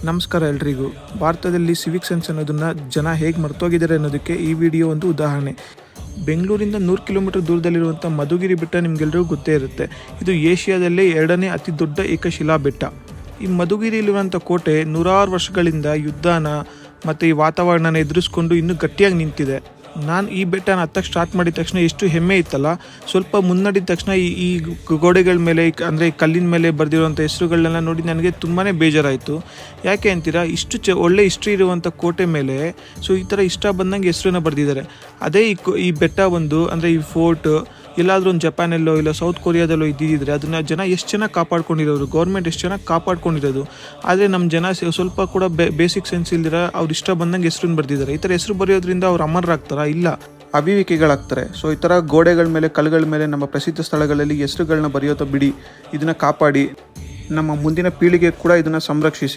ನಮಸ್ಕಾರ ಎಲ್ರಿಗೂ. ಭಾರತದಲ್ಲಿ ಸಿವಿಕ್ ಸೆನ್ಸ್ ಅನ್ನೋದನ್ನು ಜನ ಹೇಗೆ ಮರ್ತೋಗಿದ್ದಾರೆ ಅನ್ನೋದಕ್ಕೆ ಈ ವಿಡಿಯೋ ಒಂದು ಉದಾಹರಣೆ. ಬೆಂಗಳೂರಿಂದ 100 ಕಿಲೋಮೀಟರ್ ದೂರದಲ್ಲಿರುವಂಥ ಮಧುಗಿರಿ ಬೆಟ್ಟ ನಿಮಗೆಲ್ಲರಿಗೂ ಗೊತ್ತೇ ಇರುತ್ತೆ. ಇದು ಏಷ್ಯಾದಲ್ಲೇ 2ನೇ ಅತಿ ದೊಡ್ಡ ಏಕಶಿಲಾ ಬೆಟ್ಟ. ಈ ಮಧುಗಿರಿಯಲ್ಲಿರುವಂಥ ಕೋಟೆ ನೂರಾರು ವರ್ಷಗಳಿಂದ ಯುದ್ಧನ ಮತ್ತು ಈ ವಾತಾವರಣನ ಎದುರಿಸ್ಕೊಂಡು ಇನ್ನೂ ಗಟ್ಟಿಯಾಗಿ ನಿಂತಿದೆ. ನಾನು ಈ ಬೆಟ್ಟನ ಹತ್ತಕ್ಕೆ ಸ್ಟಾರ್ಟ್ ಮಾಡಿದ ತಕ್ಷಣ ಎಷ್ಟು ಹೆಮ್ಮೆ ಇತ್ತಲ್ಲ, ಸ್ವಲ್ಪ ಮುನ್ನಡೆದ ತಕ್ಷಣ ಈ ಗೋಡೆಗಳ ಮೇಲೆ ಅಂದರೆ ಕಲ್ಲಿನ ಮೇಲೆ ಬರೆದಿರುವಂಥ ಹೆಸರುಗಳನ್ನೆಲ್ಲ ನೋಡಿ ನನಗೆ ತುಂಬಾ ಬೇಜಾರಾಯಿತು. ಯಾಕೆ ಅಂತೀರಾ, ಇಷ್ಟು ಒಳ್ಳೆ ಹಿಸ್ಟ್ರಿ ಇರುವಂಥ ಕೋಟೆ ಮೇಲೆ ಈ ಥರ ಇಷ್ಟ ಬಂದಂಗೆ ಹೆಸರನ್ನ ಬರೆದಿದ್ದಾರೆ. ಅದೇ ಈ ಬೆಟ್ಟ ಒಂದು ಅಂದರೆ ಈ ಫೋರ್ಟ್ ಎಲ್ಲಾದರೂ ಒಂದು ಜಪಾನಲ್ಲೋ ಇಲ್ಲ ಸೌತ್ ಕೊರಿಯಾದಲ್ಲೋ ಇದ್ದಿದ್ದರೆ ಅದನ್ನು ಜನ ಎಷ್ಟು ಚೆನ್ನಾಗಿ ಕಾಪಾಡ್ಕೊಂಡಿರೋರು, ಗೌರ್ಮೆಂಟ್ ಎಷ್ಟು ಚೆನ್ನಾಗಿ ಕಾಪಾಡ್ಕೊಂಡಿರೋದು. ಆದರೆ ನಮ್ಮ ಜನ ಸ್ವಲ್ಪ ಕೂಡ ಬೇಸಿಕ್ ಸೆನ್ಸ್ ಇಲ್ದಿರ ಅವ್ರು ಇಷ್ಟ ಬಂದಂಗೆ ಹೆಸರನ್ನು ಬರೆದಿದ್ದಾರೆ. ಈ ಥರ ಹೆಸರು ಬರೆಯೋದ್ರಿಂದ ಅವ್ರು ಅಮರರಾಗ್ತಾರಾ? ಇಲ್ಲ, ಅಭಿವಿಕೆಗಳಾಗ್ತಾರೆ. ಈ ಥರ ಗೋಡೆಗಳ ಮೇಲೆ ಕಲ್ಲುಗಳ ಮೇಲೆ ನಮ್ಮ ಪ್ರಸಿದ್ಧ ಸ್ಥಳಗಳಲ್ಲಿ ಹೆಸರುಗಳನ್ನ ಬರೆಯೋದು ಬಿಡಿ, ಇದನ್ನು ಕಾಪಾಡಿ ನಮ್ಮ ಮುಂದಿನ ಪೀಳಿಗೆ ಕೂಡ ಇದನ್ನು ಸಂರಕ್ಷಿಸಿ.